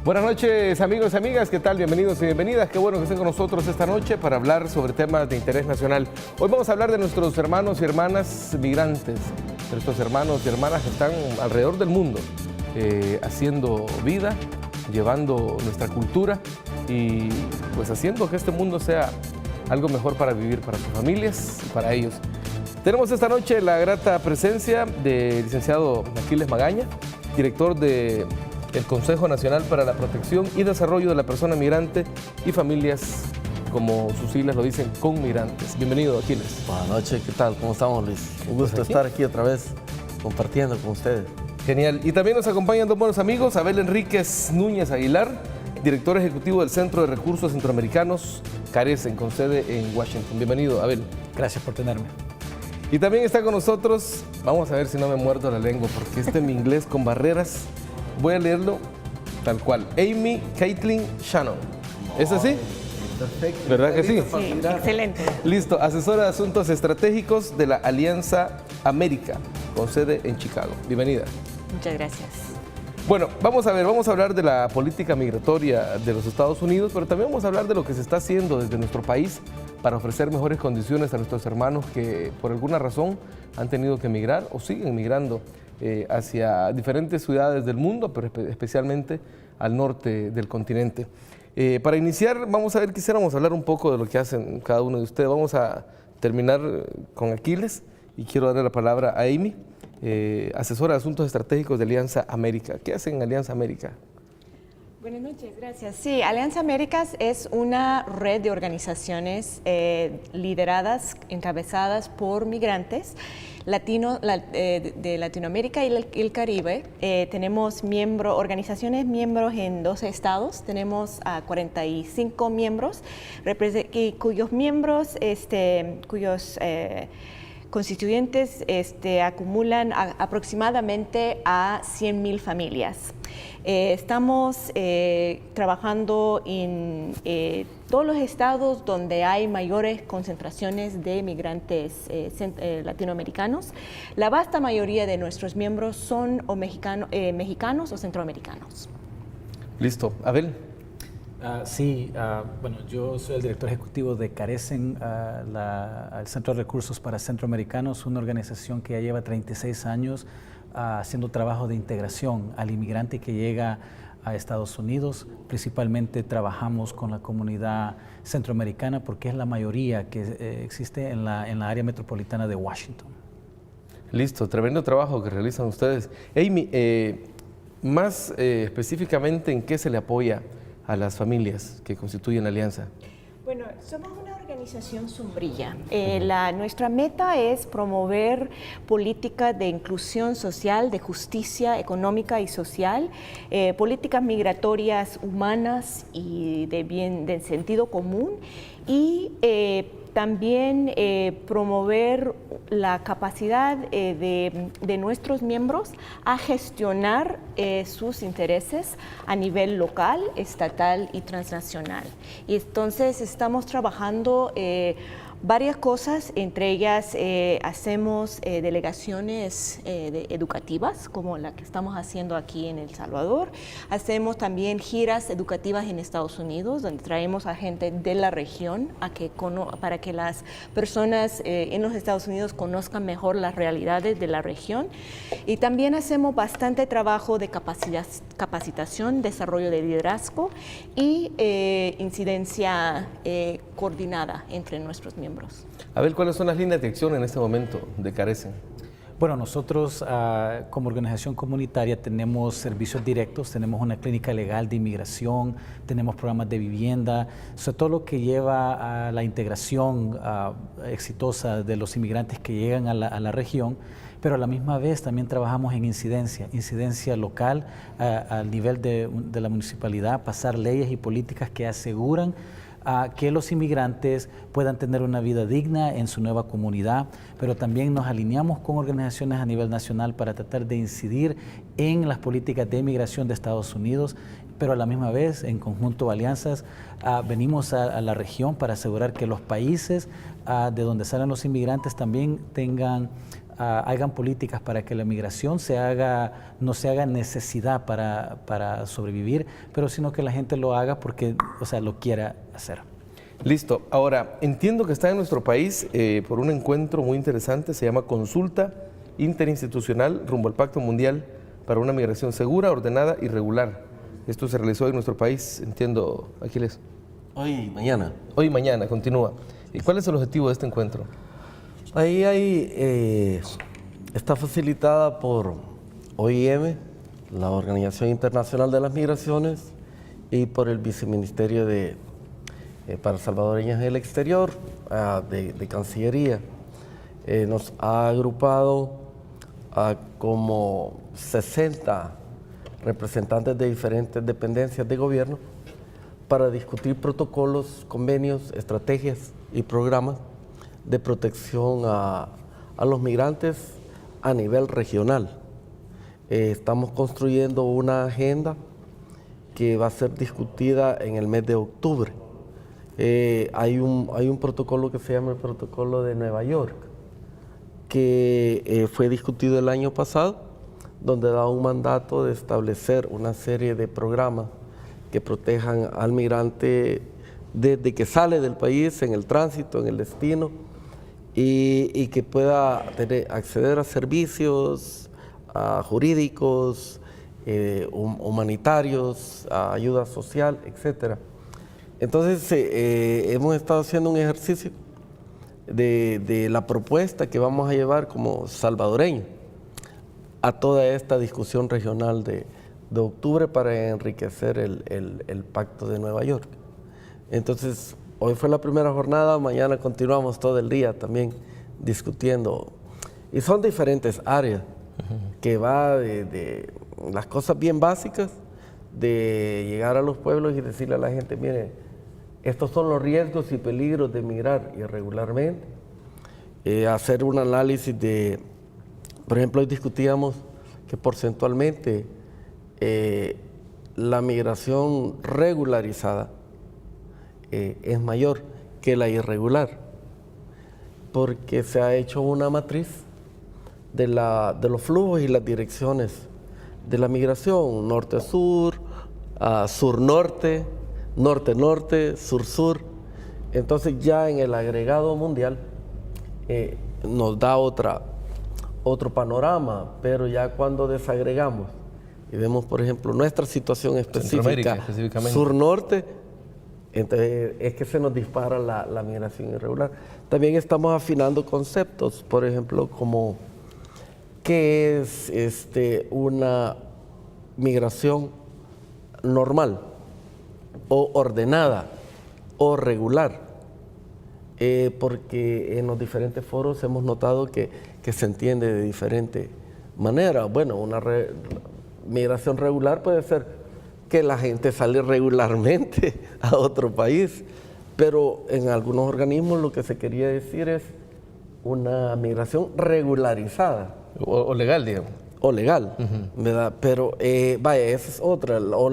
Buenas noches, amigos y amigas, ¿qué tal? Bienvenidos y bienvenidas. Qué bueno que estén con nosotros esta noche para hablar sobre temas de interés nacional. Hoy vamos a hablar de nuestros hermanos y hermanas migrantes, de nuestros hermanos y hermanas que están alrededor del mundo, haciendo vida, llevando nuestra cultura y pues haciendo que este mundo sea algo mejor para vivir, para sus familias y para ellos. Tenemos esta noche la grata presencia del licenciado Aquiles Magaña, director del Consejo Nacional para la Protección y Desarrollo de la Persona Migrante y Familias, como sus siglas lo dicen, con migrantes. Bienvenido, Aquiles. Buenas noches, ¿qué tal? ¿Cómo estamos, Luis? Un gusto estar aquí otra vez compartiendo con ustedes. Genial. Y también nos acompañan dos buenos amigos, Abel Enríquez Núñez Aguilar, director ejecutivo del Centro de Recursos Centroamericanos, Carecen, con sede en Washington. Bienvenido, Abel. Gracias por tenerme. Y también está con nosotros, vamos a ver si no me muerdo la lengua, porque mi inglés con barreras, voy a leerlo tal cual. Amy Caitlin Shannon. ¿Es así? Perfecto. ¿Verdad que sí? Sí, excelente. Listo, asesora de asuntos estratégicos de la Alianza América, con sede en Chicago. Bienvenida. Muchas gracias. Bueno, vamos a hablar de la política migratoria de los Estados Unidos, pero también vamos a hablar de lo que se está haciendo desde nuestro país para ofrecer mejores condiciones a nuestros hermanos que por alguna razón han tenido que emigrar o siguen migrando hacia diferentes ciudades del mundo, pero especialmente al norte del continente. Para iniciar, quisiéramos hablar un poco de lo que hacen cada uno de ustedes. Vamos a terminar con Aquiles y quiero darle la palabra a Amy, asesora de asuntos estratégicos de Alianza América. ¿Qué hacen en Alianza América? Buenas noches, gracias. Sí, Alianza Américas es una red de organizaciones lideradas, encabezadas por migrantes de Latinoamérica y el Caribe. Tenemos organizaciones miembros en 12 estados, tenemos 45 miembros, cuyos miembros, cuyos constituyentes acumulan aproximadamente a 100,000 familias. Estamos trabajando en todos los estados donde hay mayores concentraciones de migrantes latinoamericanos. La vasta mayoría de nuestros miembros son mexicanos o centroamericanos. Listo. Abel. Bueno, yo soy el director ejecutivo de Carecen, el Centro de Recursos para Centroamericanos, una organización que ya lleva 36 años haciendo trabajo de integración al inmigrante que llega a Estados Unidos. Principalmente trabajamos con la comunidad centroamericana porque es la mayoría que existe en la área metropolitana de Washington. Listo, tremendo trabajo que realizan ustedes. Amy, más específicamente, ¿en qué se le apoya a las familias que constituyen la alianza? Bueno, somos una organización sombrilla. Nuestra meta es promover políticas de inclusión social, de justicia económica y social, políticas migratorias humanas y de sentido común, y también promover la capacidad de nuestros miembros a gestionar sus intereses a nivel local, estatal y transnacional. Y entonces estamos trabajando varias cosas, entre ellas hacemos delegaciones educativas, como la que estamos haciendo aquí en El Salvador. Hacemos también giras educativas en Estados Unidos, donde traemos a gente de la región para que las personas en los Estados Unidos conozcan mejor las realidades de la región. Y también hacemos bastante trabajo de capacitación, desarrollo de liderazgo y incidencia coordinada entre nuestros miembros. A ver, ¿cuáles son las líneas de acción en este momento de Carecen? Bueno, nosotros como organización comunitaria tenemos servicios directos, tenemos una clínica legal de inmigración, tenemos programas de vivienda, sobre todo lo que lleva a la integración exitosa de los inmigrantes que llegan a la región, pero a la misma vez también trabajamos en incidencia local al nivel de la municipalidad, pasar leyes y políticas que aseguran que los inmigrantes puedan tener una vida digna en su nueva comunidad, pero también nos alineamos con organizaciones a nivel nacional para tratar de incidir en las políticas de inmigración de Estados Unidos, pero a la misma vez, en conjunto alianzas, venimos a la región para asegurar que los países de donde salen los inmigrantes también tengan hagan políticas para que la migración no se haga necesidad para sobrevivir, pero sino que la gente lo haga porque, o sea, lo quiera hacer. Listo. Ahora, entiendo que está en nuestro país por un encuentro muy interesante, se llama Consulta Interinstitucional rumbo al Pacto Mundial para una Migración Segura, Ordenada y Regular. Esto se realizó en nuestro país, entiendo, Aquiles. Hoy y mañana. Hoy y mañana, continúa. ¿Y cuál es el objetivo de este encuentro? Está facilitada por OIM, la Organización Internacional de las Migraciones, y por el Viceministerio para Salvadoreños en el Exterior, de Cancillería. Nos ha agrupado a como 60 representantes de diferentes dependencias de gobierno para discutir protocolos, convenios, estrategias y programas de protección a los migrantes a nivel regional. Estamos construyendo una agenda que va a ser discutida en el mes de octubre. Hay un protocolo que se llama el Protocolo de Nueva York, que fue discutido el año pasado, donde da un mandato de establecer una serie de programas que protejan al migrante desde que sale del país, en el tránsito, en el destino, y que pueda acceder a servicios jurídicos, humanitarios, a ayuda social, etc. Entonces, hemos estado haciendo un ejercicio de la propuesta que vamos a llevar como salvadoreños a toda esta discusión regional de octubre para enriquecer el Pacto de Nueva York. Entonces, hoy fue la primera jornada, mañana continuamos todo el día también discutiendo. Y son diferentes áreas, que va de las cosas bien básicas, de llegar a los pueblos y decirle a la gente, mire, estos son los riesgos y peligros de migrar irregularmente. Hacer un análisis por ejemplo, hoy discutíamos que porcentualmente la migración regularizada es mayor que la irregular, porque se ha hecho una matriz de los flujos y las direcciones de la migración, norte-sur, sur-norte, norte-norte, sur-sur. Entonces ya en el agregado mundial nos da otro panorama, pero ya cuando desagregamos y vemos, por ejemplo, nuestra situación específica, sur-norte, entonces es que se nos dispara la migración irregular. También estamos afinando conceptos, por ejemplo, como qué es una migración normal o ordenada o regular, porque en los diferentes foros hemos notado que se entiende de diferente manera. Bueno, una migración regular puede ser que la gente sale regularmente a otro país, pero en algunos organismos lo que se quería decir es una migración regularizada. O legal, digamos. O legal, ¿verdad? Pero vaya, esa es otra, o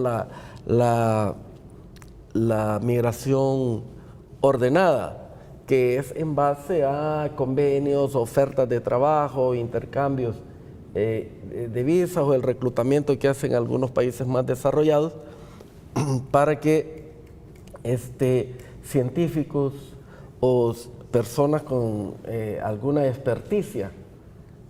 la migración ordenada, que es en base a convenios, ofertas de trabajo, intercambios de visas o el reclutamiento que hacen algunos países más desarrollados para que científicos o personas con alguna experticia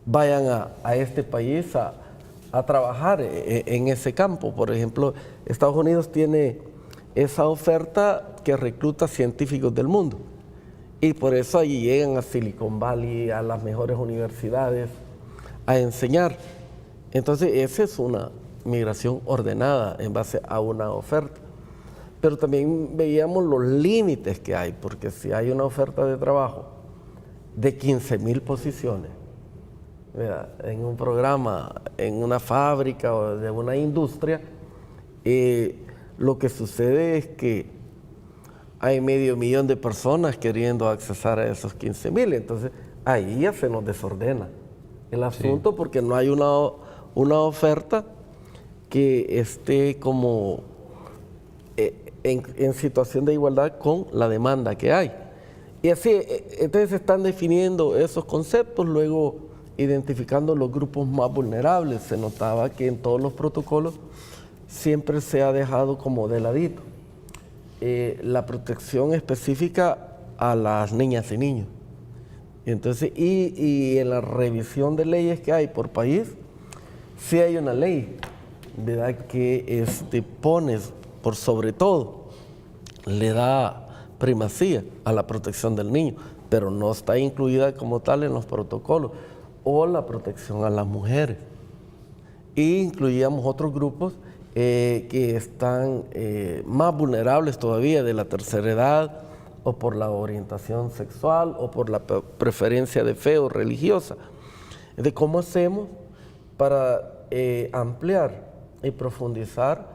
vayan a este país a trabajar en ese campo. Por ejemplo, Estados Unidos tiene esa oferta que recluta científicos del mundo y por eso allí llegan a Silicon Valley, a las mejores universidades a enseñar. Entonces esa es una migración ordenada en base a una oferta. Pero también veíamos los límites que hay, porque si hay una oferta de trabajo de 15,000 posiciones, ¿verdad?, en un programa, en una fábrica o de una industria, lo que sucede es que hay 500,000 de personas queriendo accesar a esos 15,000, entonces ahí ya se nos desordena el asunto, porque no hay una oferta que esté como en situación de igualdad con la demanda que hay. Y así, entonces se están definiendo esos conceptos, luego identificando los grupos más vulnerables. Se notaba que en todos los protocolos siempre se ha dejado como de ladito la protección específica a las niñas y niños. Entonces, y en la revisión de leyes que hay por país, sí hay una ley, ¿verdad?, que pone por sobre todo, le da primacía a la protección del niño, pero no está incluida como tal en los protocolos, o la protección a las mujeres. Y incluíamos otros grupos que están más vulnerables todavía, de la tercera edad, o por la orientación sexual, o por la preferencia de fe o religiosa. De cómo hacemos para ampliar y profundizar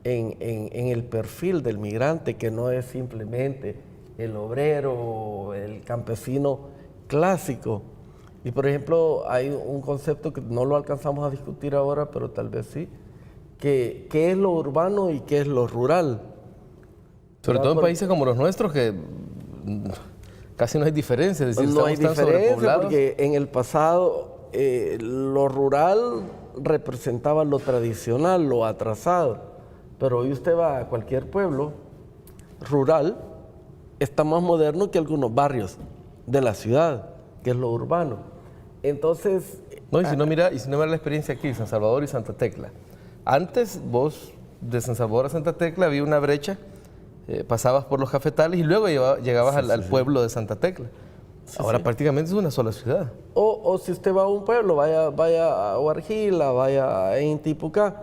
en el perfil del migrante, que no es simplemente el obrero, el campesino clásico. Y por ejemplo, hay un concepto que no lo alcanzamos a discutir ahora, pero tal vez sí, que qué es lo urbano y qué es lo rural. Sobre todo en países como los nuestros, que casi no hay diferencia. Es decir, no hay diferencia, porque en el pasado lo rural representaba lo tradicional, lo atrasado. Pero hoy usted va a cualquier pueblo rural, está más moderno que algunos barrios de la ciudad, que es lo urbano. Entonces... No, y si no mira la experiencia aquí, San Salvador y Santa Tecla. Antes vos, de San Salvador a Santa Tecla, había una brecha, pasabas por los cafetales y luego llegabas al pueblo de Santa Tecla. Ahora prácticamente es una sola ciudad. O si usted va a un pueblo, vaya a Huarjila, vaya a Intipucá,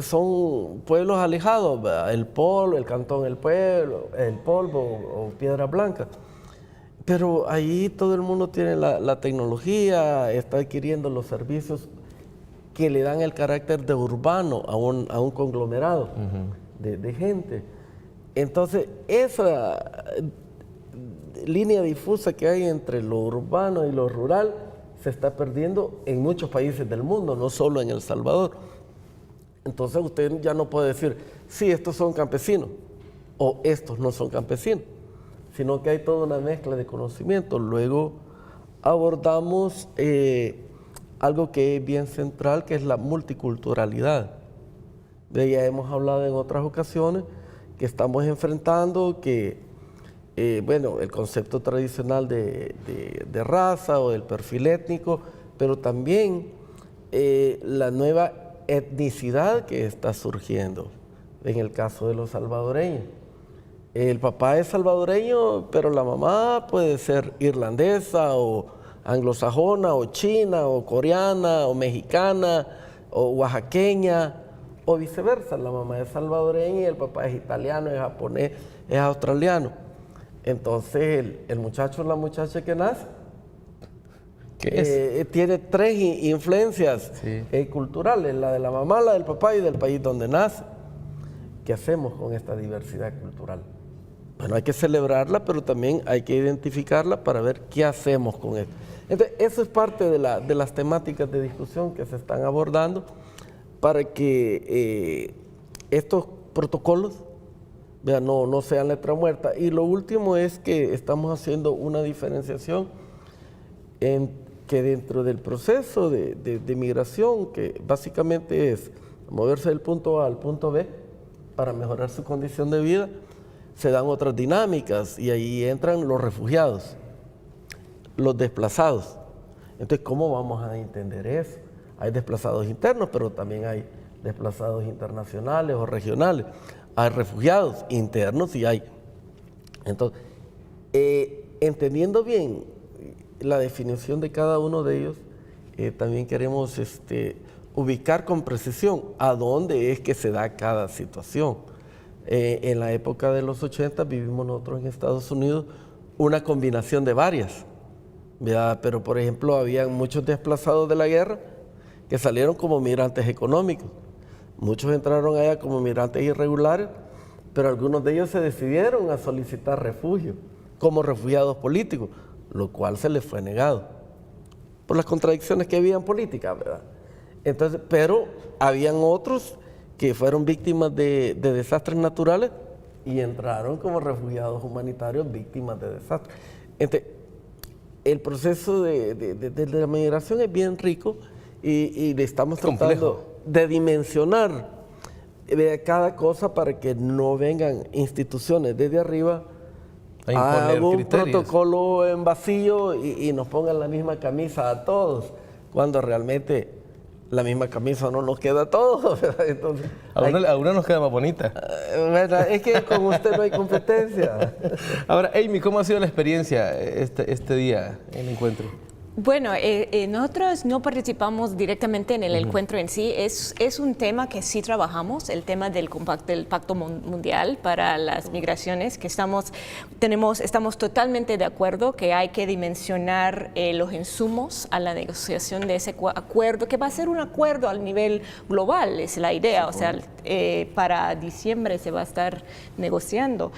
son pueblos alejados, ¿verdad? El Polvo, el Cantón El Pueblo, El Polvo o Piedra Blanca. Pero ahí todo el mundo tiene la tecnología, está adquiriendo los servicios que le dan el carácter de urbano a un conglomerado de gente. Entonces, esa línea difusa que hay entre lo urbano y lo rural se está perdiendo en muchos países del mundo, no solo en El Salvador. Entonces usted ya no puede decir, sí, estos son campesinos o estos no son campesinos, sino que hay toda una mezcla de conocimientos. Luego abordamos algo que es bien central, que es la multiculturalidad. Ya hemos hablado en otras ocasiones que estamos enfrentando que, bueno, el concepto tradicional de raza o del perfil étnico, pero también la nueva etnicidad que está surgiendo en el caso de los salvadoreños. El papá es salvadoreño, pero la mamá puede ser irlandesa o anglosajona o china o coreana o mexicana o oaxaqueña o viceversa. La mamá es salvadoreña y el papá es italiano, es japonés, es australiano. Entonces el muchacho o la muchacha que nace tiene tres influencias culturales, la de la mamá, la del papá y del país donde nace. ¿Qué hacemos con esta diversidad cultural? Bueno, hay que celebrarla, pero también hay que identificarla para ver qué hacemos con esto. Entonces, eso es parte de las temáticas de discusión que se están abordando para que estos protocolos, vean, no sean letra muerta. Y lo último es que estamos haciendo una diferenciación en que dentro del proceso de migración, que básicamente es moverse del punto A al punto B para mejorar su condición de vida, se dan otras dinámicas y ahí entran los refugiados, los desplazados. Entonces, ¿cómo vamos a entender eso? Hay desplazados internos, pero también hay desplazados internacionales o regionales. Hay refugiados internos y hay. Entonces, entendiendo bien la definición de cada uno de ellos, también queremos ubicar con precisión a dónde es que se da cada situación. En la época de los 80 vivimos nosotros en Estados Unidos una combinación de varias, ¿verdad? Pero por ejemplo había muchos desplazados de la guerra que salieron como migrantes económicos. Muchos entraron allá como migrantes irregulares, pero algunos de ellos se decidieron a solicitar refugio como refugiados políticos, lo cual se les fue negado por las contradicciones que había en política, ¿verdad? Entonces, pero habían otros que fueron víctimas de desastres naturales y entraron como refugiados humanitarios víctimas de desastres. Entonces, el proceso de la migración es bien rico y le estamos tratando de dimensionar cada cosa para que no vengan instituciones desde arriba a un protocolo en vacío y nos pongan la misma camisa a todos, cuando realmente la misma camisa no nos queda a todos. Entonces, a una nos queda más bonita. Es que con usted no hay competencia. Ahora, Amy, ¿cómo ha sido la experiencia este día en el encuentro? Bueno, nosotros no participamos directamente en el encuentro en sí. Es un tema que sí trabajamos, el tema del Pacto Mundial para las Migraciones, que estamos totalmente de acuerdo que hay que dimensionar los insumos a la negociación de ese acuerdo, que va a ser un acuerdo al nivel global, es la idea. O sea, para diciembre se va a estar negociando.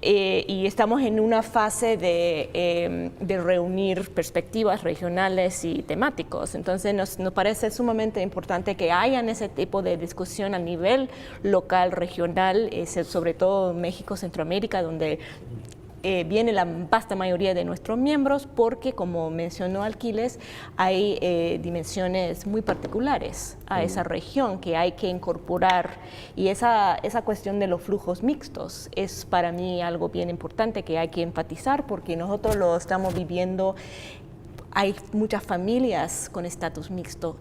Y estamos en una fase de reunir perspectivas regionales y temáticos. Entonces nos parece sumamente importante que hayan ese tipo de discusión a nivel local, regional, sobre todo México, Centroamérica, donde viene la vasta mayoría de nuestros miembros, porque, como mencionó Alquiles, hay dimensiones muy particulares a esa región que hay que incorporar, y esa cuestión de los flujos mixtos es para mí algo bien importante que hay que enfatizar, porque nosotros lo estamos viviendo. Hay muchas familias con estatus mixto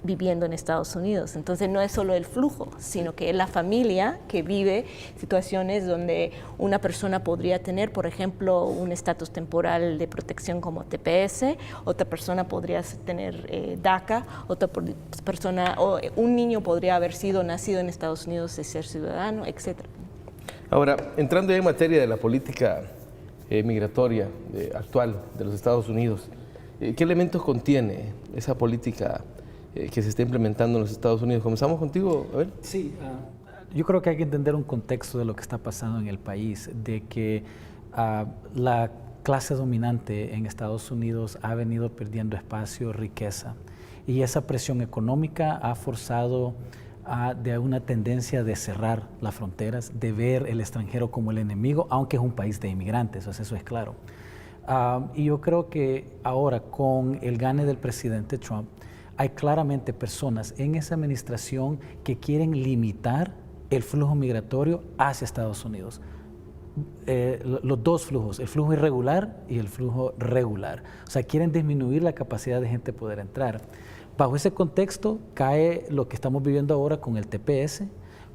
viviendo en Estados Unidos. Entonces no es solo el flujo, sino que es la familia que vive situaciones donde una persona podría tener, por ejemplo, un estatus temporal de protección como TPS, otra persona podría tener DACA, otra persona, o un niño podría haber nacido en Estados Unidos de ser ciudadano, etc. Ahora, entrando ya en materia de la política migratoria actual de los Estados Unidos, ¿qué elementos contiene esa política que se está implementando en los Estados Unidos? Comenzamos contigo, a ver. Sí, yo creo que hay que entender un contexto de lo que está pasando en el país, de que la clase dominante en Estados Unidos ha venido perdiendo espacio, riqueza, y esa presión económica ha forzado de una tendencia de cerrar las fronteras, de ver el extranjero como el enemigo, aunque es un país de inmigrantes, o sea, eso es claro. Y yo creo que ahora, con el gane del presidente Trump, hay claramente personas en esa administración que quieren limitar el flujo migratorio hacia Estados Unidos. Los dos flujos, el flujo irregular y el flujo regular. O sea, quieren disminuir la capacidad de gente poder entrar. Bajo ese contexto cae lo que estamos viviendo ahora con el TPS,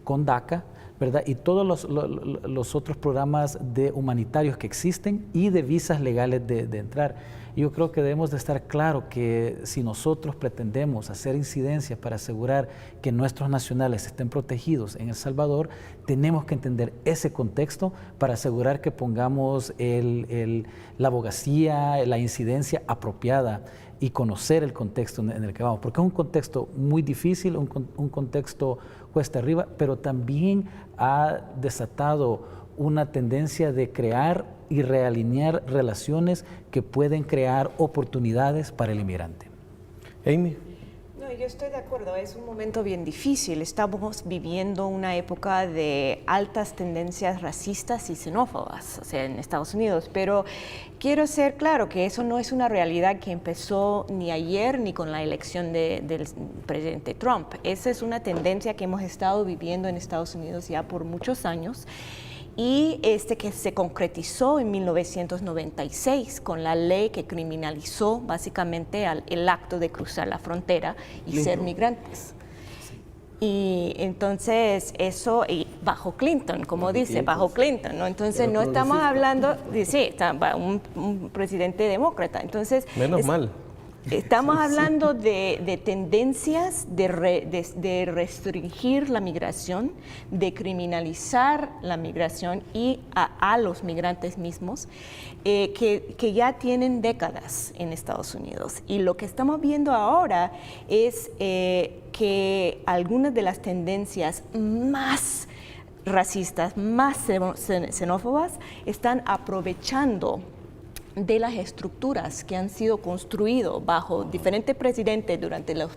con DACA, ¿verdad? Y todos los otros programas humanitarios que existen y de visas legales de entrar. Yo creo que debemos de estar claro que si nosotros pretendemos hacer incidencia para asegurar que nuestros nacionales estén protegidos en El Salvador, tenemos que entender ese contexto para asegurar que pongamos la abogacía, la incidencia apropiada y conocer el contexto en el que vamos, porque es un contexto muy difícil, un contexto cuesta arriba, pero también ha desatado una tendencia de crear y realinear relaciones que pueden crear oportunidades para el inmigrante. Amy. No, yo estoy de acuerdo, es un momento bien difícil. Estamos viviendo una época de altas tendencias racistas y xenófobas, o sea, en Estados Unidos, pero quiero ser claro que eso no es una realidad que empezó ni ayer ni con la elección del presidente Trump. Esa es una tendencia que hemos estado viviendo en Estados Unidos ya por muchos años, y que se concretizó en 1996 con la ley que criminalizó básicamente el acto de cruzar la frontera y ser migrantes. Y entonces eso, y bajo Clinton, como dice, bajo Clinton, ¿no? Entonces no estamos hablando de, sí, un presidente demócrata. Entonces, menos mal. Estamos hablando de tendencias de restringir la migración, de criminalizar la migración y a los migrantes mismos, que ya tienen décadas en Estados Unidos. Y lo que estamos viendo ahora es que algunas de las tendencias más racistas, más xenófobas, están aprovechando de las estructuras que han sido construidas bajo diferentes presidentes durante las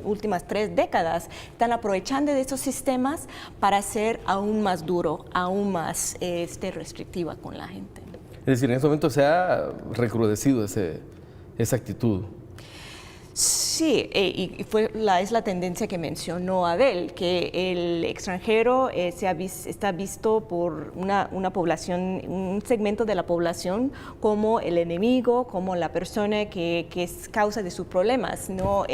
últimas 3 décadas, están aprovechando de esos sistemas para ser aún más duro, aún más restrictiva con la gente. Es decir, en este momento se ha recrudecido esa actitud. Sí, y es la tendencia que mencionó Abel, que el extranjero está visto por una población, un segmento de la población como el enemigo, como la persona que es causa de sus problemas. No,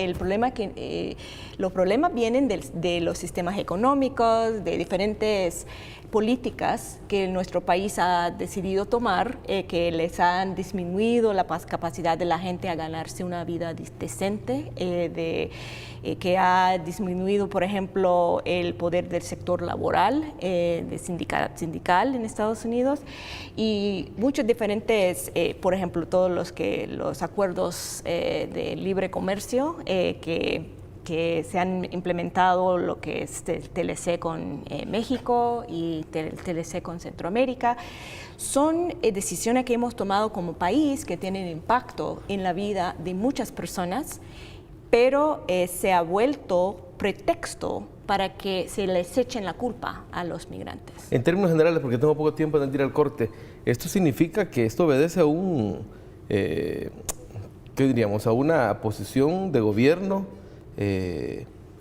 los problemas vienen de los sistemas económicos, de diferentes políticas que nuestro país ha decidido tomar, que les han disminuido la capacidad de la gente a ganarse una vida decente, que ha disminuido, por ejemplo, el poder del sector laboral, sindical en Estados Unidos, y muchos diferentes, por ejemplo, todos los acuerdos de libre comercio que se han implementado, lo que es TLC con México y TLC con Centroamérica, son decisiones que hemos tomado como país que tienen impacto en la vida de muchas personas, pero se ha vuelto pretexto para que se les echen la culpa a los migrantes. En términos generales, porque tengo poco tiempo de ir al corte, ¿esto significa que esto obedece a ¿qué diríamos? A una posición de gobierno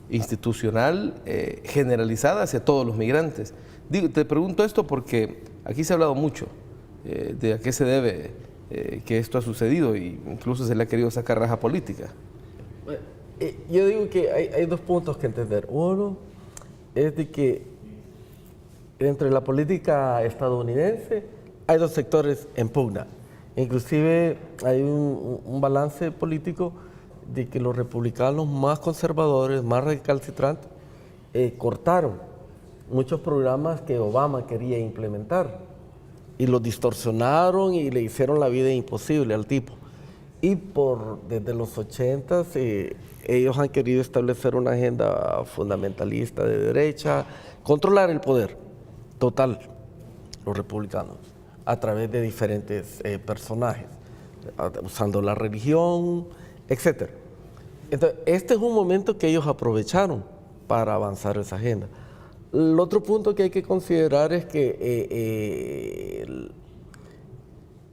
institucional generalizada hacia todos los migrantes? Te pregunto esto porque aquí se ha hablado mucho de a qué se debe que esto ha sucedido e incluso se le ha querido sacar raja política. Yo digo que hay dos puntos que entender. Uno es de que entre la política estadounidense hay dos sectores en pugna. Inclusive hay un balance político de que los republicanos más conservadores, más recalcitrantes, cortaron muchos programas que Obama quería implementar y los distorsionaron y le hicieron la vida imposible al tipo. Y desde los 80s ellos han querido establecer una agenda fundamentalista de derecha, controlar el poder total, los republicanos, a través de diferentes personajes, usando la religión, etc. Entonces, este es un momento que ellos aprovecharon para avanzar esa agenda. El otro punto que hay que considerar es que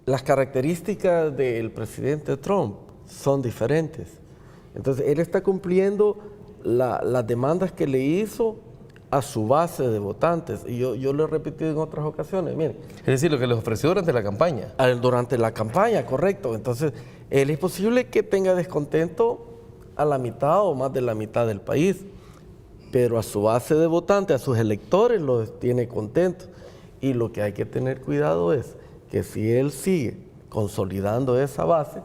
las características del presidente Trump son diferentes. Entonces, él está cumpliendo las demandas que le hizo a su base de votantes. Y yo lo he repetido en otras ocasiones. Miren, Es decir, lo que les ofreció durante la campaña. durante la campaña, correcto. Entonces, él es posible que tenga descontento a la mitad o más de la mitad del país, pero a su base de votantes, a sus electores los tiene contentos. Y lo que hay que tener cuidado es que si él sigue consolidando esa base,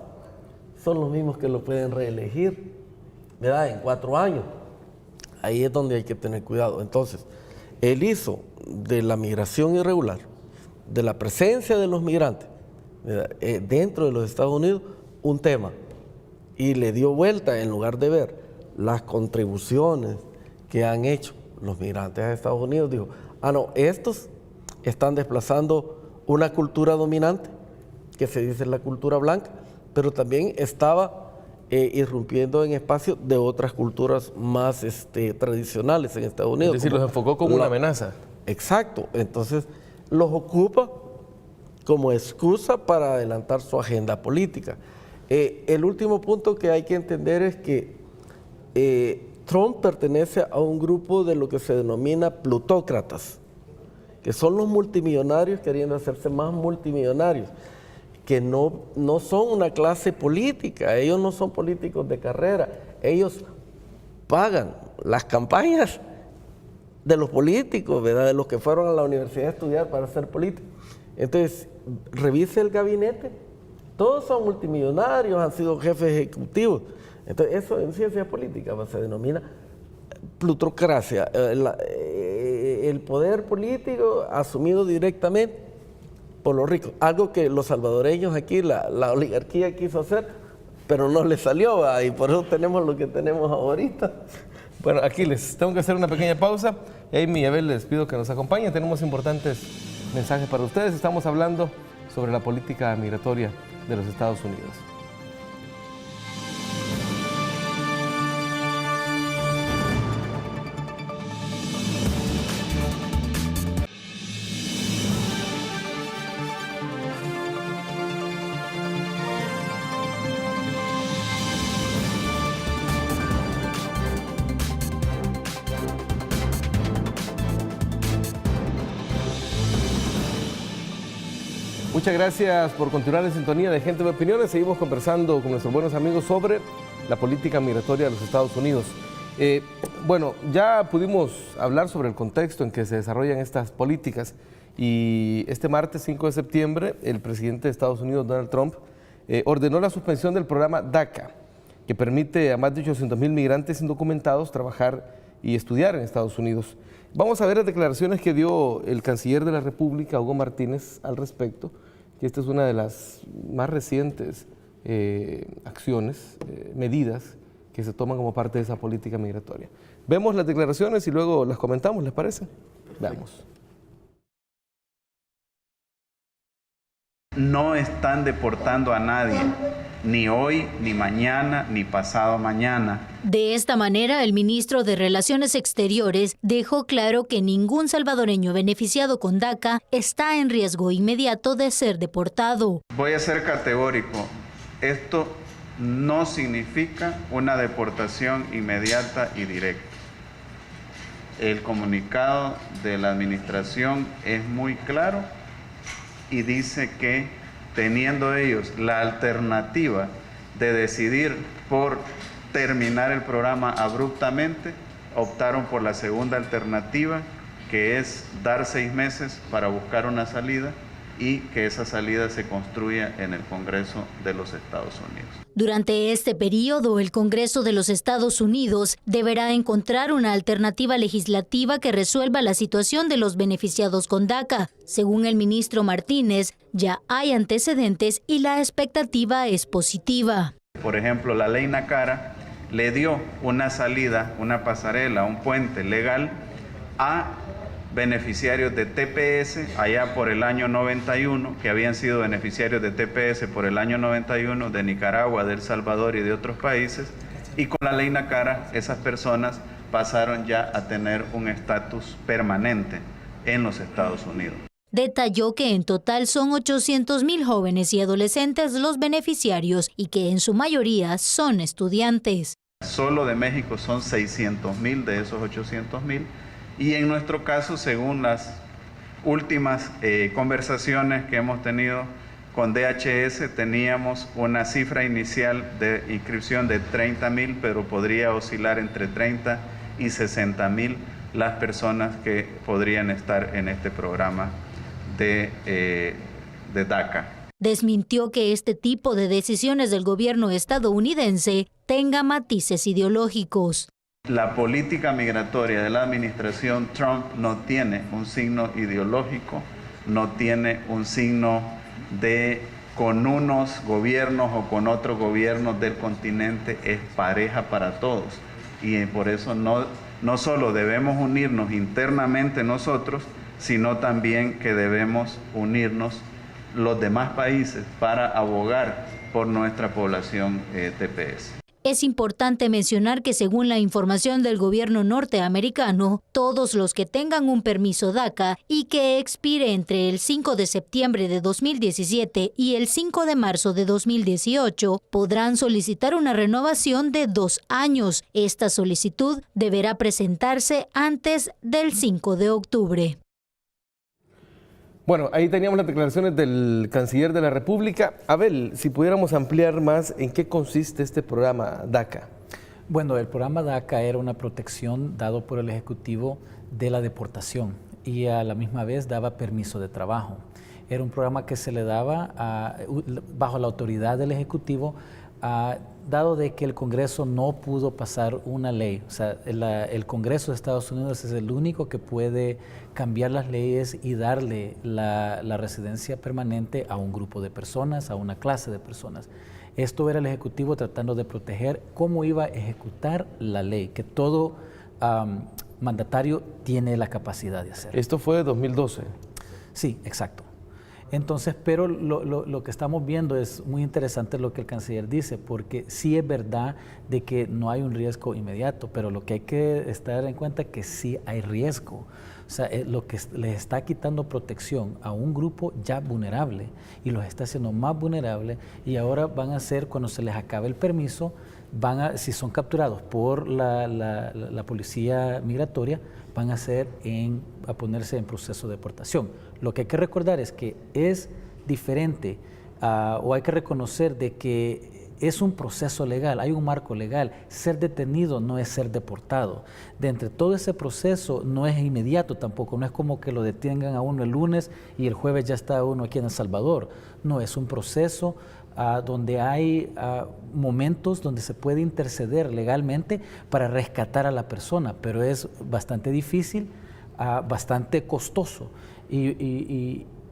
son los mismos que lo pueden reelegir, ¿verdad?, en 4 años. Ahí es donde hay que tener cuidado. Entonces, él hizo de la migración irregular, de la presencia de los migrantes dentro de los Estados Unidos, un tema. Y le dio vuelta, en lugar de ver las contribuciones que han hecho los migrantes a Estados Unidos, dijo, no, estos están desplazando una cultura dominante, que se dice la cultura blanca, pero también estaba irrumpiendo en espacios de otras culturas más tradicionales en Estados Unidos. Es decir, los enfocó como una amenaza. Exacto. Entonces, los ocupa como excusa para adelantar su agenda política. El último punto que hay que entender es que Trump pertenece a un grupo de lo que se denomina plutócratas, que son los multimillonarios queriendo hacerse más multimillonarios, que no son una clase política, ellos no son políticos de carrera, ellos pagan las campañas de los políticos, ¿verdad?, de los que fueron a la universidad a estudiar para ser políticos. Entonces, revise el gabinete, todos son multimillonarios, han sido jefes ejecutivos. Entonces, eso en ciencia política se denomina plutocracia, el poder político asumido directamente por los ricos, algo que los salvadoreños aquí, la oligarquía quiso hacer, pero no les salió, y por eso tenemos lo que tenemos ahorita. Bueno, aquí les tengo que hacer una pequeña pausa. Amy y Abel, les pido que nos acompañen, tenemos importantes mensajes para ustedes. Estamos hablando sobre la política migratoria de los Estados Unidos. Muchas gracias por continuar en sintonía de Gente de Opiniones. Seguimos conversando con nuestros buenos amigos sobre la política migratoria de los Estados Unidos. Bueno, ya pudimos hablar sobre el contexto en que se desarrollan estas políticas y este martes 5 de septiembre el presidente de Estados Unidos, Donald Trump, ordenó la suspensión del programa DACA, que permite a más de 800,000 migrantes indocumentados trabajar y estudiar en Estados Unidos. Vamos a ver las declaraciones que dio el canciller de la República, Hugo Martínez, al respecto, que esta es una de las más recientes acciones, medidas que se toman como parte de esa política migratoria. Vemos las declaraciones y luego las comentamos, ¿les parece? Veamos. No están deportando a nadie, ni hoy, ni mañana, ni pasado mañana. De esta manera, el ministro de Relaciones Exteriores dejó claro que ningún salvadoreño beneficiado con DACA está en riesgo inmediato de ser deportado. Voy a ser categórico. Esto no significa una deportación inmediata y directa. El comunicado de la administración es muy claro y dice que teniendo ellos la alternativa de decidir por terminar el programa abruptamente, optaron por la segunda alternativa, que es dar 6 meses para buscar una salida y que esa salida se construya en el Congreso de los Estados Unidos. Durante este periodo, el Congreso de los Estados Unidos deberá encontrar una alternativa legislativa que resuelva la situación de los beneficiados con DACA. Según el ministro Martínez, ya hay antecedentes y la expectativa es positiva. Por ejemplo, la ley NACARA le dio una salida, una pasarela, un puente legal a beneficiarios de TPS allá por el año 91, que habían sido beneficiarios de TPS por el año 91 de Nicaragua, de El Salvador y de otros países, y con la ley NACARA esas personas pasaron ya a tener un estatus permanente en los Estados Unidos. Detalló que en total son 800,000 jóvenes y adolescentes los beneficiarios y que en su mayoría son estudiantes. Solo de México son 600,000 de esos 800,000. Y en nuestro caso, según las últimas conversaciones que hemos tenido con DHS, teníamos una cifra inicial de inscripción de 30,000, pero podría oscilar entre 30 y 60,000 las personas que podrían estar en este programa de DACA. Desmintió que este tipo de decisiones del gobierno estadounidense tenga matices ideológicos. La política migratoria de la administración Trump no tiene un signo ideológico, no tiene un signo de con unos gobiernos o con otros gobiernos del continente, es pareja para todos. Y por eso no solo debemos unirnos internamente nosotros, sino también que debemos unirnos los demás países para abogar por nuestra población TPS. Es importante mencionar que según la información del gobierno norteamericano, todos los que tengan un permiso DACA y que expire entre el 5 de septiembre de 2017 y el 5 de marzo de 2018 podrán solicitar una renovación de 2 años. Esta solicitud deberá presentarse antes del 5 de octubre. Bueno, ahí teníamos las declaraciones del canciller de la República. Abel, si pudiéramos ampliar más, ¿en qué consiste este programa DACA? Bueno, el programa DACA era una protección dado por el Ejecutivo de la deportación y a la misma vez daba permiso de trabajo. Era un programa que se le daba bajo la autoridad del Ejecutivo, dado de que el Congreso no pudo pasar una ley. O sea, el Congreso de Estados Unidos es el único que puede cambiar las leyes y darle la residencia permanente a un grupo de personas, a una clase de personas. Esto era el Ejecutivo tratando de proteger cómo iba a ejecutar la ley, que todo mandatario tiene la capacidad de hacer. Esto fue de 2012. Sí, exacto. Entonces, pero lo que estamos viendo es muy interesante lo que el canciller dice, porque sí es verdad de que no hay un riesgo inmediato, pero lo que hay que estar en cuenta es que sí hay riesgo. O sea, lo que les está quitando protección a un grupo ya vulnerable y los está haciendo más vulnerables, y ahora van a ser, cuando se les acabe el permiso, si son capturados por la policía migratoria, van a ponerse en proceso de deportación. Lo que hay que recordar es que es diferente o hay que reconocer de que es un proceso legal, hay un marco legal. Ser detenido no es ser deportado. De entre todo ese proceso no es inmediato tampoco, no es como que lo detengan a uno el lunes y el jueves ya está uno aquí en El Salvador. No, es un proceso donde hay momentos donde se puede interceder legalmente para rescatar a la persona, pero es bastante difícil, bastante costoso.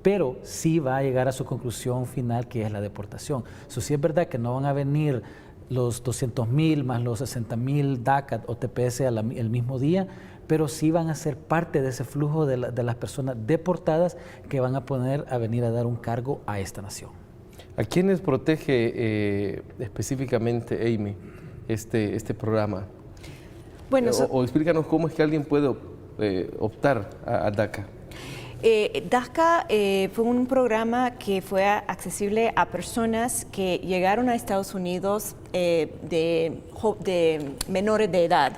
Pero sí va a llegar a su conclusión final, que es la deportación. Eso sí es verdad que no van a venir los 200,000 más los 60,000 DACA o TPS el mismo día, pero sí van a ser parte de ese flujo de las personas deportadas que van a poder venir a dar un cargo a esta nación. ¿A quiénes protege específicamente, Amy, este programa? Bueno, o explícanos cómo es que alguien puede optar a DACA. DACA fue un programa que fue accesible a personas que llegaron a Estados Unidos de menores de edad.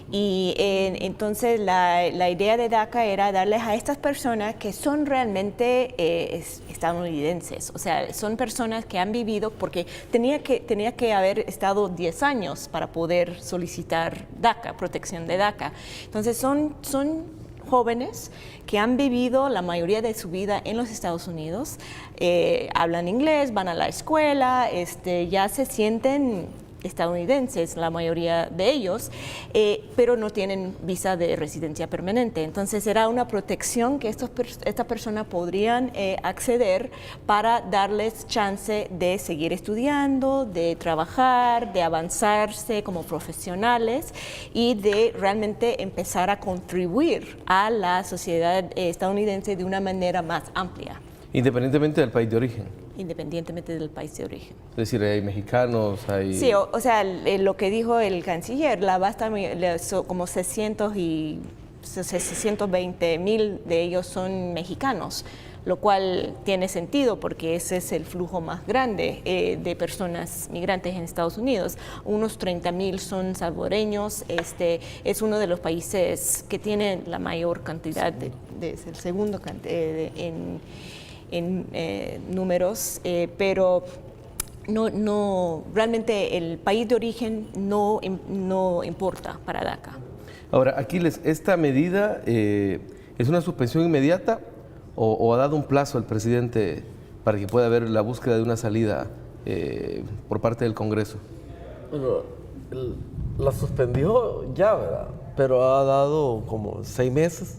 Y entonces la idea de DACA era darles a estas personas que son realmente estadounidenses, o sea, son personas que han vivido, porque tenía que haber estado 10 años para poder solicitar DACA, protección de DACA. Entonces son jóvenes que han vivido la mayoría de su vida en los Estados Unidos, hablan inglés, van a la escuela, ya se sienten estadounidenses, la mayoría de ellos, pero no tienen visa de residencia permanente. Entonces era una protección que estas personas podrían acceder para darles chance de seguir estudiando, de trabajar, de avanzarse como profesionales y de realmente empezar a contribuir a la sociedad estadounidense de una manera más amplia. Independientemente del país de origen. Independientemente del país de origen. Es decir, hay mexicanos, hay... Sí, o sea, lo que dijo el canciller, como 620,000 de ellos son mexicanos, lo cual tiene sentido porque ese es el flujo más grande de personas migrantes en Estados Unidos. Unos 30,000 son salvadoreños, es uno de los países que tiene la mayor cantidad, es el segundo en números, pero no realmente el país de origen no importa para DACA. Ahora, Aquiles, ¿esta medida es una suspensión inmediata o ha dado un plazo al presidente para que pueda haber la búsqueda de una salida por parte del Congreso? Bueno, la suspendió ya, ¿verdad? Pero ha dado como 6 meses.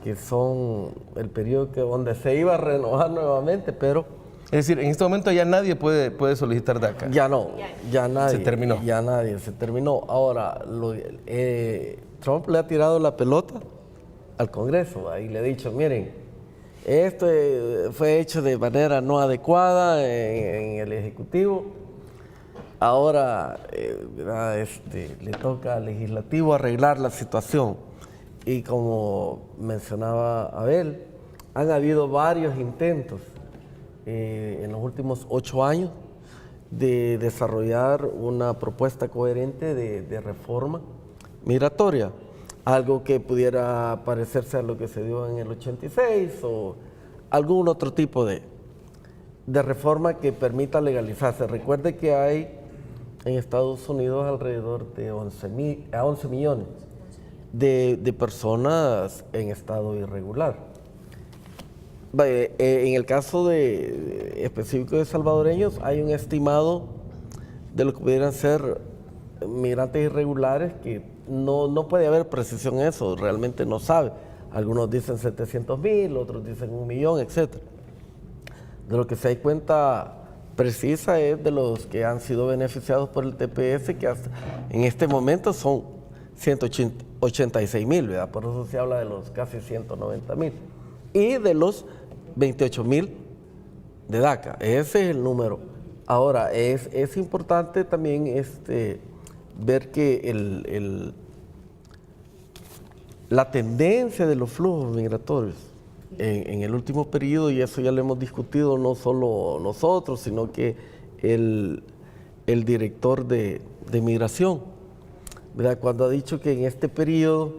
Que son el periodo donde se iba a renovar nuevamente, pero... Es decir, en este momento ya nadie puede solicitar DACA. Ya no, ya nadie. Se terminó. Ya nadie, se terminó. Ahora, Trump le ha tirado la pelota al Congreso y le ha dicho, miren, esto fue hecho de manera no adecuada en el Ejecutivo. Ahora le toca al Legislativo arreglar la situación. Y como mencionaba Abel, han habido varios intentos en los últimos 8 años de desarrollar una propuesta coherente de reforma migratoria, algo que pudiera parecerse a lo que se dio en el 86 o algún otro tipo de reforma que permita legalizarse. Recuerde que hay en Estados Unidos alrededor de 11 millones de personas en estado irregular. En el caso específico de salvadoreños, hay un estimado de lo que pudieran ser migrantes irregulares que no puede haber precisión en eso, realmente no sabe. Algunos dicen 700,000, otros dicen 1 millón, etc. De lo que se da cuenta precisa es de los que han sido beneficiados por el TPS, que hasta en este momento son 186,000, ¿verdad? Por eso se habla de los casi 190,000. Y de los 28,000 de DACA. Ese es el número. Ahora, es importante también ver que la tendencia de los flujos migratorios en el último periodo, y eso ya lo hemos discutido no solo nosotros, sino que el director de migración, ¿verdad? Cuando ha dicho que en este periodo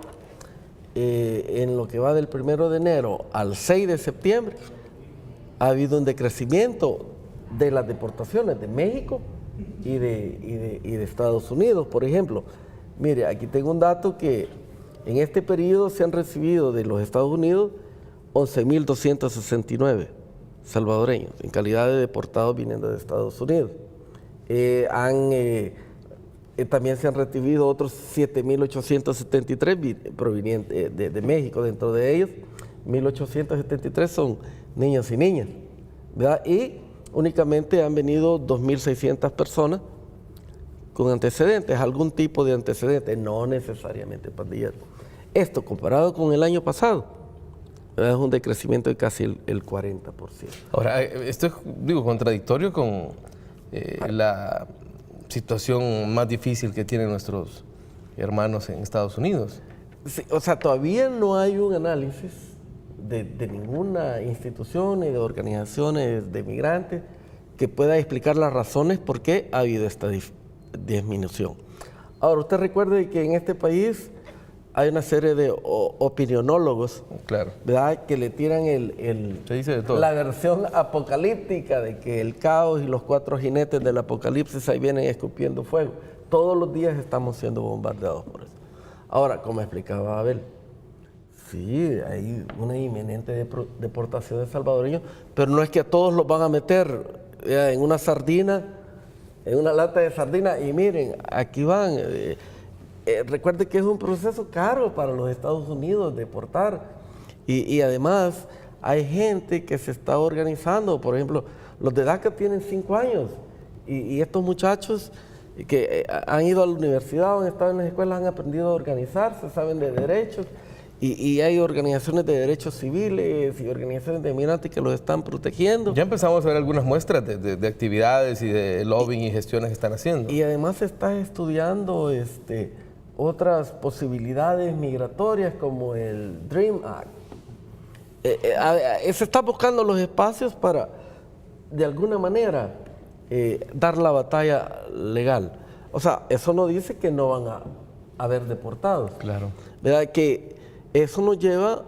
en lo que va del 1 de enero al 6 de septiembre, ha habido un decrecimiento de las deportaciones de México y de Estados Unidos, por ejemplo. Mire, aquí tengo un dato que en este periodo se han recibido de los Estados Unidos 11.269 salvadoreños en calidad de deportados viniendo de Estados Unidos. También se han recibido otros 7.873 provenientes de México. Dentro de ellos, 1.873 son niños y niñas, ¿verdad? Y únicamente han venido 2.600 personas con antecedentes, algún tipo de antecedentes, no necesariamente pandilleros. Esto, comparado con el año pasado, es un decrecimiento de casi el 40%. Ahora, esto es, contradictorio con la situación más difícil que tienen nuestros hermanos en Estados Unidos. Sí, o sea, todavía no hay un análisis de ninguna institución ni de organizaciones de migrantes que pueda explicar las razones por qué ha habido esta disminución. Ahora, usted recuerde que en este país hay una serie de opinionólogos, claro, ¿verdad?, que le tiran se dice de todo, la versión apocalíptica de que el caos y los 4 jinetes del apocalipsis ahí vienen escupiendo fuego. Todos los días estamos siendo bombardeados por eso. Ahora, como explicaba Abel, sí, hay una inminente deportación de salvadoreños, pero no es que a todos los van a meter en una sardina, en una lata de sardina, y miren, aquí van. Recuerde que es un proceso caro para los Estados Unidos deportar, y además hay gente que se está organizando. Por ejemplo, los de DACA tienen 5 años, y estos muchachos que han ido a la universidad o han estado en las escuelas han aprendido a organizarse, saben de derechos, y hay organizaciones de derechos civiles y organizaciones de migrantes que los están protegiendo. Ya empezamos a ver algunas muestras de actividades y de lobbying y gestiones que están haciendo. Y además se está estudiando otras posibilidades migratorias como el DREAM Act. Se está buscando los espacios para, de alguna manera, dar la batalla legal. O sea, eso no dice que no van a haber deportados. Claro. ¿Verdad? Que eso nos lleva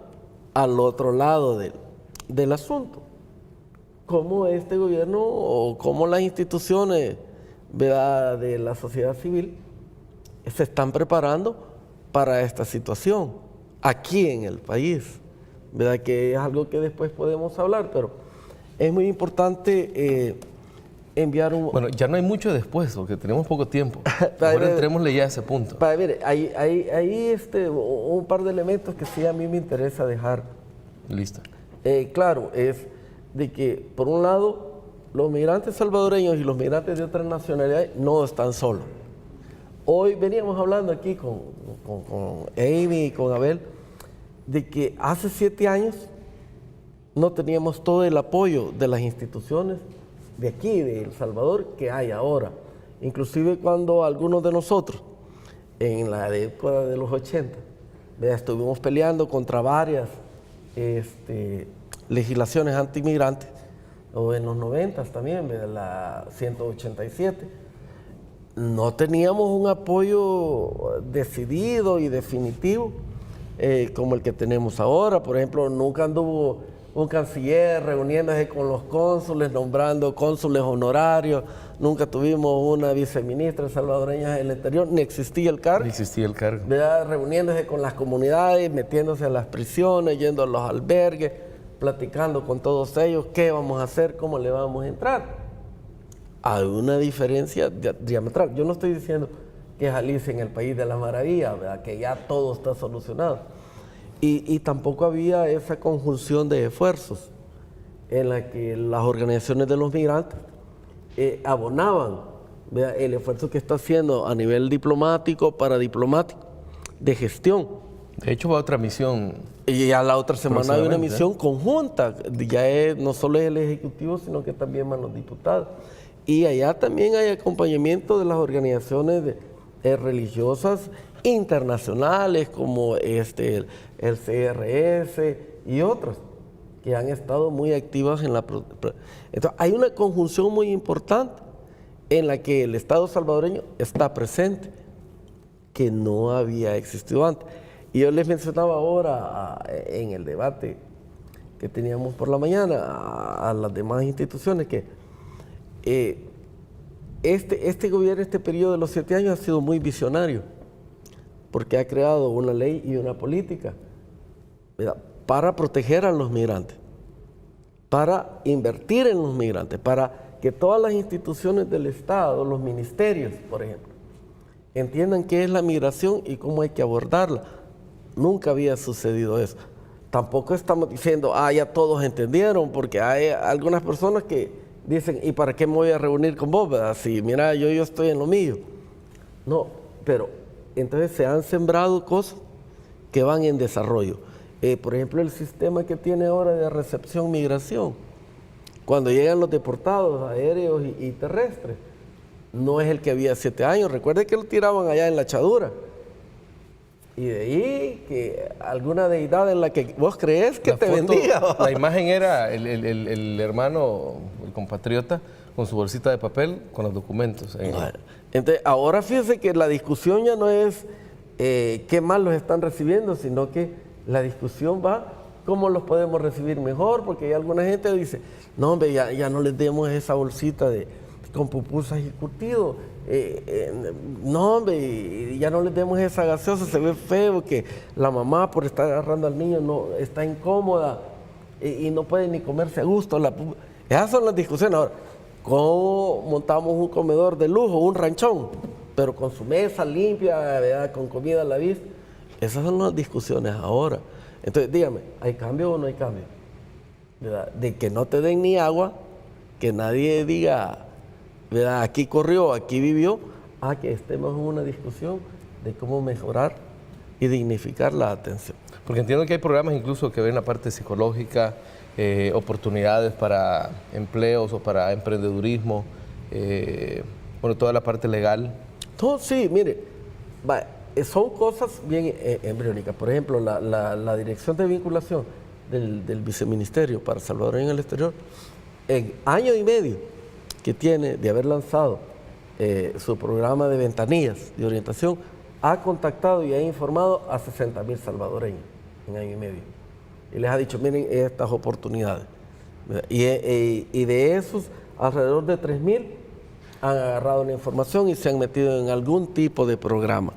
al otro lado del asunto. Cómo este gobierno o cómo las instituciones, ¿verdad?, de la sociedad civil se están preparando para esta situación aquí en el país, ¿verdad? Que es algo que después podemos hablar, pero es muy importante enviar un... Bueno, ya no hay mucho después, porque tenemos poco tiempo. Ahora entrémosle ya a ese punto. Mire, hay un par de elementos que sí a mí me interesa dejar. Listo. Claro, es de que, por un lado, los migrantes salvadoreños y los migrantes de otras nacionalidades no están solos. Hoy veníamos hablando aquí con Amy y con Abel de que hace 7 años no teníamos todo el apoyo de las instituciones de aquí, de El Salvador, que hay ahora. Inclusive cuando algunos de nosotros, en la década de los 80, estuvimos peleando contra varias legislaciones antimigrantes, o en los 90 también, la 187, no teníamos un apoyo decidido y definitivo como el que tenemos ahora. Por ejemplo, nunca anduvo un canciller reuniéndose con los cónsules, nombrando cónsules honorarios, nunca tuvimos una viceministra salvadoreña en el exterior, ni existía el cargo. Ni existía el cargo. ¿Verdad? Reuniéndose con las comunidades, metiéndose en las prisiones, yendo a los albergues, platicando con todos ellos qué vamos a hacer, cómo le vamos a entrar. Hay una diferencia diametral. Yo no estoy diciendo que es Alicia en el país de las maravillas, ¿verdad?, que ya todo está solucionado. Y tampoco había esa conjunción de esfuerzos en la que las organizaciones de los migrantes abonaban, ¿verdad?, el esfuerzo que está haciendo a nivel diplomático, paradiplomático, de gestión. De hecho, va otra misión. Y ya la otra semana hay una misión conjunta. Ya no solo es el Ejecutivo, sino que también van los diputados. Y allá también hay acompañamiento de las organizaciones religiosas internacionales como el CRS y otras que han estado muy activas en la... Entonces, hay una conjunción muy importante en la que el Estado salvadoreño está presente, que no había existido antes. Y yo les mencionaba ahora en el debate que teníamos por la mañana a las demás instituciones que este gobierno, este periodo de los 7 años ha sido muy visionario, porque ha creado una ley y una política, ¿verdad?, para proteger a los migrantes, para invertir en los migrantes, para que todas las instituciones del Estado, los ministerios, por ejemplo, entiendan qué es la migración y cómo hay que abordarla. Nunca había sucedido eso. Tampoco estamos diciendo, ya todos entendieron, porque hay algunas personas que dicen, ¿y para qué me voy a reunir con vos? ¿Verdad? Si, mira, yo estoy en lo mío. No, pero entonces se han sembrado cosas que van en desarrollo. Por ejemplo, el sistema que tiene ahora de recepción-migración, cuando llegan los deportados aéreos y terrestres, no es el que había 7 años. Recuerde que lo tiraban allá en la Echadura. Y de ahí que alguna deidad en la que vos crees que te vendía. La imagen era el hermano, el compatriota, con su bolsita de papel, con los documentos. Entonces, ahora fíjense que la discusión ya no es qué mal los están recibiendo, sino que la discusión va cómo los podemos recibir mejor, porque hay alguna gente que dice, no hombre, ya no les demos esa bolsita con pupusas y curtido, no hombre, ya no les demos esa gaseosa, se ve feo que la mamá por estar agarrando al niño no está incómoda y no puede ni comerse a gusto. Esas son las discusiones. Ahora, ¿cómo montamos un comedor de lujo, un ranchón, pero con su mesa limpia, ¿verdad?, con comida a la vista? Esas son las discusiones ahora. Entonces, dígame, ¿hay cambio o no hay cambio? ¿Verdad? De que no te den ni agua, que nadie diga, ¿verdad?, aquí corrió, aquí vivió, a que estemos en una discusión de cómo mejorar y dignificar la atención. Porque entiendo que hay programas incluso que ven la parte psicológica, oportunidades para empleos o para emprendedurismo, bueno, toda la parte legal. Todo, sí, mire, son cosas bien embriónicas. Por ejemplo, la Dirección de Vinculación del Viceministerio para Salvadoreños en el Exterior, en año y medio que tiene de haber lanzado su programa de ventanillas de orientación, ha contactado y ha informado a 60,000 salvadoreños en año y medio. Y les ha dicho, miren estas oportunidades. Y de esos, alrededor de 3,000 han agarrado la información y se han metido en algún tipo de programa,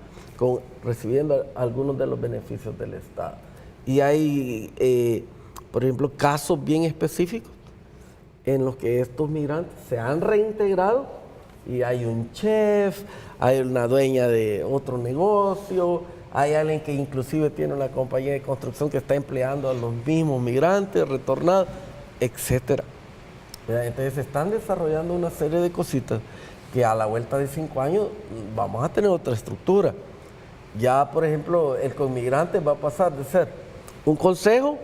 recibiendo algunos de los beneficios del Estado. Y hay, por ejemplo, casos bien específicos en los que estos migrantes se han reintegrado y hay un chef, hay una dueña de otro negocio, hay alguien que inclusive tiene una compañía de construcción que está empleando a los mismos migrantes retornados, etcétera. Entonces se están desarrollando una serie de cositas que a la vuelta de 5 años vamos a tener otra estructura. Ya, por ejemplo, el conmigrante va a pasar de ser un consejo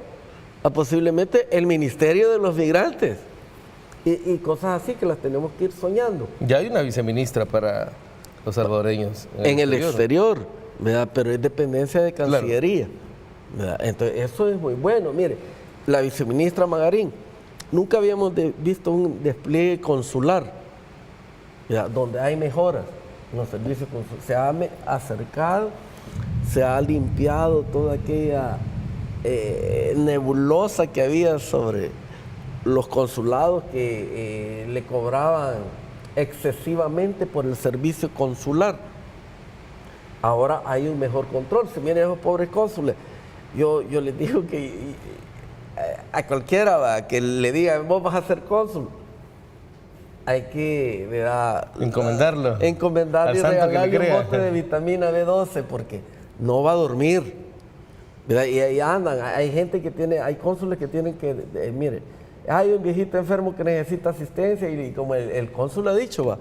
a posiblemente el Ministerio de los Migrantes y cosas así que las tenemos que ir soñando. Ya hay una viceministra para los salvadoreños en el exterior, ¿verdad? Pero es dependencia de Cancillería. Claro. Entonces, eso es muy bueno. Mire, la viceministra Magarín, nunca habíamos visto un despliegue consular, ¿verdad?, donde hay mejoras en los servicios consulares. Se ha acercado, se ha limpiado toda aquella nebulosa que había sobre los consulados que le cobraban excesivamente por el servicio consular. Ahora hay un mejor control. Si miren esos pobres cónsules, yo les digo que a cualquiera que le diga, vos vas a ser cónsul, hay que, ¿verdad?, encomendarlo y regalarle un bote de vitamina B12 porque no va a dormir, ¿verdad? Y ahí andan, hay gente que tiene, hay cónsules que tienen que, mire, hay un viejito enfermo que necesita asistencia y como el cónsul ha dicho,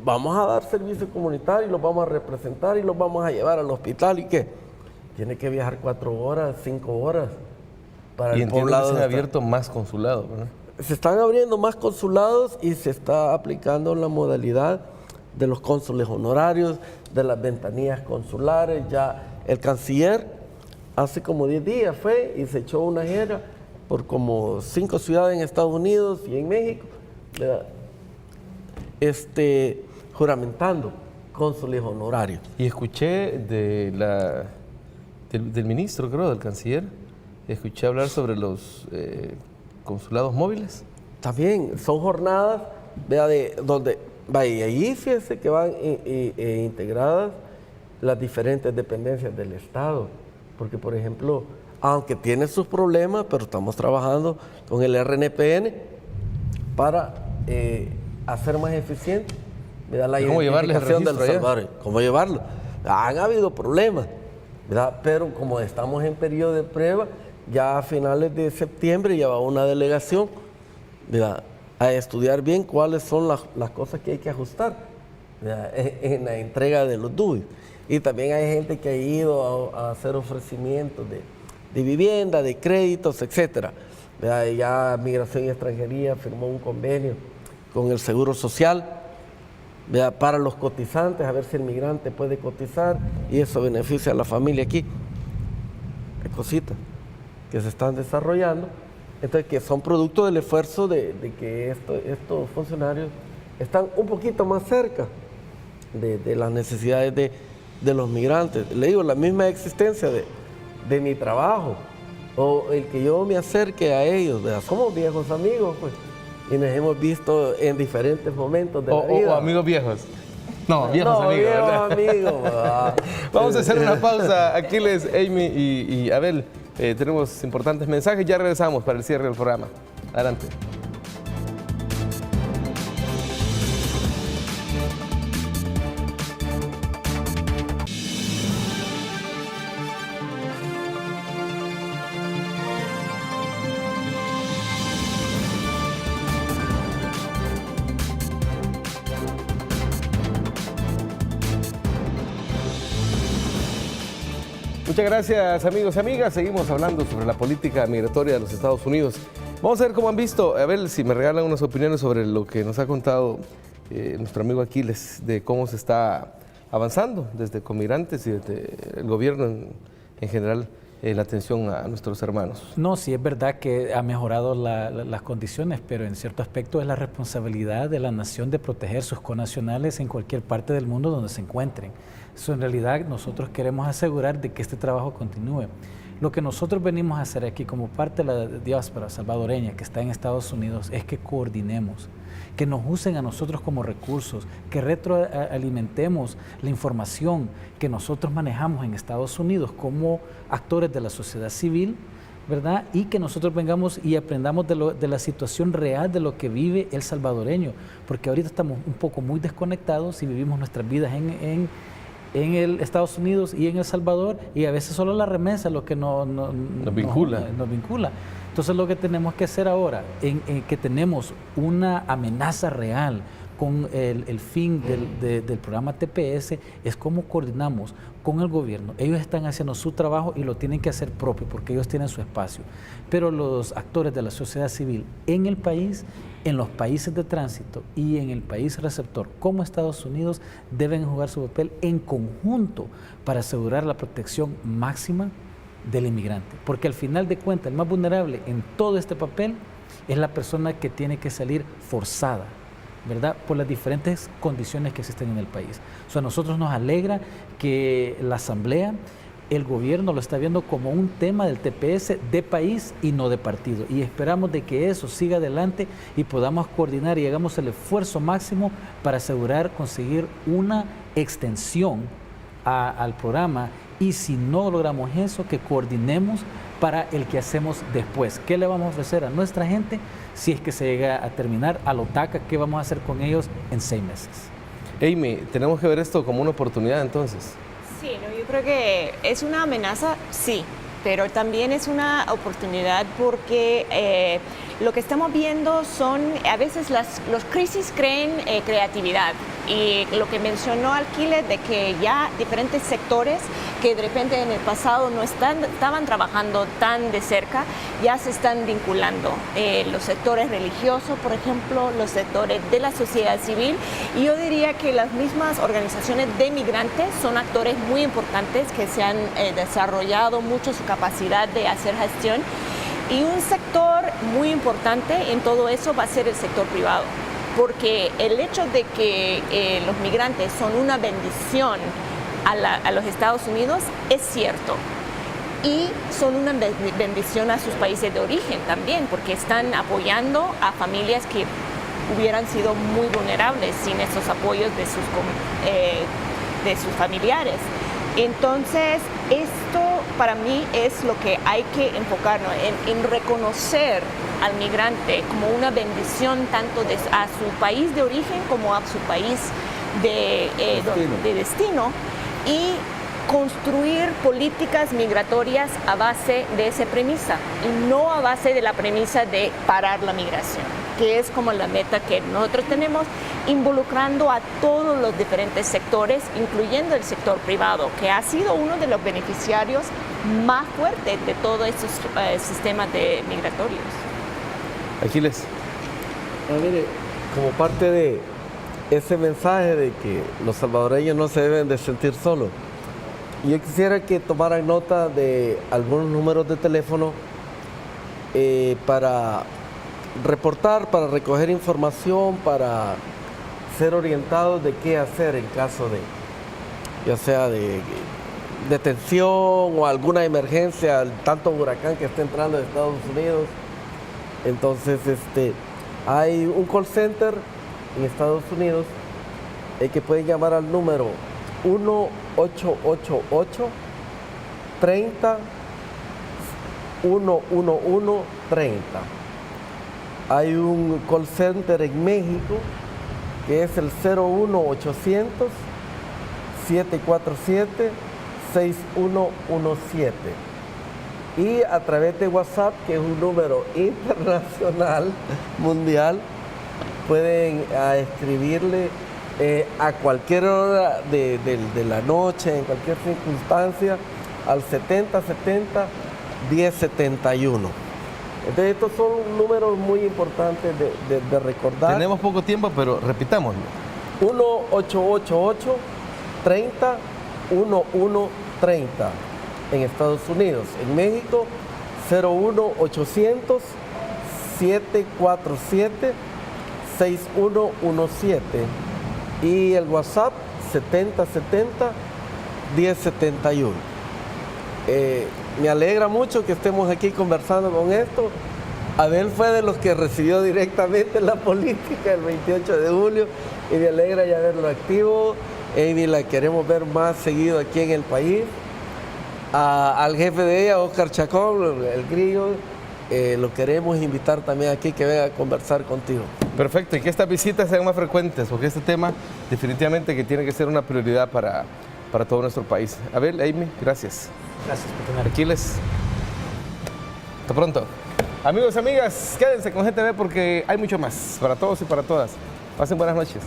vamos a dar servicio comunitario y los vamos a representar y los vamos a llevar al hospital y ¿qué? Tiene que viajar 4 horas, 5 horas para y el poblado. Se han abierto más consulados, ¿verdad? Se están abriendo más consulados y se está aplicando la modalidad de los cónsules honorarios, de las ventanillas consulares. Ya el canciller hace como 10 días fue y se echó una gira por como 5 ciudades en Estados Unidos y en México, juramentando cónsules honorarios. Y escuché de del ministro, creo, del canciller. Escuché hablar sobre los consulados móviles. También son jornadas, vea, de donde, vaya, ahí fíjese que van integradas las diferentes dependencias del Estado. Porque, por ejemplo, aunque tiene sus problemas, pero estamos trabajando con el RNPN para hacer más eficiente, ¿verdad? La ¿Cómo llevarles el identificación registro del Salvador. ¿Cómo llevarlo? Han habido problemas, ¿verdad? Pero como estamos en periodo de prueba, ya a finales de septiembre ya va una delegación, ¿verdad?, a estudiar bien cuáles son las cosas que hay que ajustar, ¿verdad?, en la entrega de los DUI. Y también hay gente que ha ido a hacer ofrecimientos de vivienda, de créditos, etcétera. ¿Verdad? Ya Migración y Extranjería firmó un convenio con el Seguro Social, ¿verdad?, para los cotizantes, a ver si el migrante puede cotizar y eso beneficia a la familia aquí. Hay cositas que se están desarrollando, entonces que son producto del esfuerzo de que estos funcionarios están un poquito más cerca de las necesidades de los migrantes. Le digo, la misma existencia de mi trabajo o el que yo me acerque a ellos, ¿verdad? Somos viejos amigos, pues, y nos hemos visto en diferentes momentos de la vida. O amigos viejos. No, viejos amigos, viejos ¿verdad? amigos, ¿verdad? Vamos a hacer una pausa. Aquiles, Amy y Abel, tenemos importantes mensajes. Ya regresamos para el cierre del programa. Adelante. Muchas gracias, amigos y amigas. Seguimos hablando sobre la política migratoria de los Estados Unidos. Vamos a ver cómo han visto, a ver si me regalan unas opiniones sobre lo que nos ha contado nuestro amigo Aquiles, de cómo se está avanzando desde Comigrantes y desde el gobierno en general la atención a nuestros hermanos. No, sí es verdad que ha mejorado las condiciones, pero en cierto aspecto es la responsabilidad de la nación de proteger sus connacionales en cualquier parte del mundo donde se encuentren. Eso en realidad nosotros queremos asegurar de que este trabajo continúe. Lo que nosotros venimos a hacer aquí como parte de la diáspora salvadoreña que está en Estados Unidos es que coordinemos, que nos usen a nosotros como recursos, que retroalimentemos la información que nosotros manejamos en Estados Unidos como actores de la sociedad civil, ¿verdad? Y que nosotros vengamos y aprendamos de la situación real de lo que vive el salvadoreño, porque ahorita estamos un poco muy desconectados y vivimos nuestras vidas en el Estados Unidos y en El Salvador, y a veces solo la remesa es lo que nos vincula. Entonces lo que tenemos que hacer ahora, que tenemos una amenaza real con el fin del programa TPS, es cómo coordinamos con el gobierno. Ellos están haciendo su trabajo y lo tienen que hacer propio porque ellos tienen su espacio. Pero los actores de la sociedad civil en el país, en los países de tránsito y en el país receptor como Estados Unidos deben jugar su papel en conjunto para asegurar la protección máxima del inmigrante. Porque al final de cuentas el más vulnerable en todo este papel es la persona que tiene que salir forzada, ¿verdad?, por las diferentes condiciones que existen en el país. O sea, a nosotros nos alegra que la Asamblea, el gobierno lo está viendo como un tema del TPS de país y no de partido. Y esperamos de que eso siga adelante y podamos coordinar y hagamos el esfuerzo máximo para asegurar conseguir una extensión al programa. Y si no logramos eso, que coordinemos para el que hacemos después. ¿Qué le vamos a ofrecer a nuestra gente si es que se llega a terminar a la OTACA? ¿Qué vamos a hacer con ellos en 6 meses? Amy, tenemos que ver esto como una oportunidad entonces. Sí, no, yo creo que es una amenaza, sí, pero también es una oportunidad porque lo que estamos viendo son, a veces los crisis creen creatividad, y lo que mencionó Aquiles de que ya diferentes sectores que de repente en el pasado no estaban trabajando tan de cerca, ya se están vinculando. Los sectores religiosos, por ejemplo, los sectores de la sociedad civil, y yo diría que las mismas organizaciones de migrantes son actores muy importantes que se han desarrollado mucho su capacidad de hacer gestión, y un sector muy importante en todo eso va a ser el sector privado, porque el hecho de que los migrantes son una bendición a los Estados Unidos es cierto, y son una bendición a sus países de origen también, porque están apoyando a familias que hubieran sido muy vulnerables sin esos apoyos de sus familiares. Entonces, esto para mí es lo que hay que enfocarnos en reconocer al migrante como una bendición tanto a su país de origen como a su país de destino y construir políticas migratorias a base de esa premisa y no a base de la premisa de parar la migración, que es como la meta que nosotros tenemos, involucrando a todos los diferentes sectores, incluyendo el sector privado, que ha sido uno de los beneficiarios más fuertes de todos estos sistemas migratorios. Aquiles. Mire, como parte de ese mensaje de que los salvadoreños no se deben de sentir solos, yo quisiera que tomaran nota de algunos números de teléfono para reportar, para recoger información, para ser orientados de qué hacer en caso de, ya sea de detención o alguna emergencia, tanto huracán que está entrando de Estados Unidos. Entonces, hay un call center en Estados Unidos que pueden llamar al número 1-888-30-111-30. Hay un call center en México que es el 01800-747-6117. Y a través de WhatsApp, que es un número internacional, mundial, pueden escribirle a cualquier hora de la noche, en cualquier circunstancia, al 7070-1071. Entonces, estos son números muy importantes de recordar. Tenemos poco tiempo, pero repitámoslo. 1-888-30-1130 en Estados Unidos. En México, 01800-747-6117. Y el WhatsApp, 7070-1071. Me alegra mucho que estemos aquí conversando con esto. Abel fue de los que recibió directamente la política el 28 de julio y me alegra ya verlo activo. Amy la queremos ver más seguido aquí en el país. Al jefe de ella, Oscar Chacón, el grillo, lo queremos invitar también aquí que venga a conversar contigo. Perfecto, y que estas visitas sean más frecuentes, porque este tema definitivamente que tiene que ser una prioridad para todo nuestro país. Abel, Amy, gracias. Gracias por tener aquí. Aquiles. Hasta pronto. Amigos y amigas, quédense con GTV porque hay mucho más para todos y para todas. Pasen buenas noches.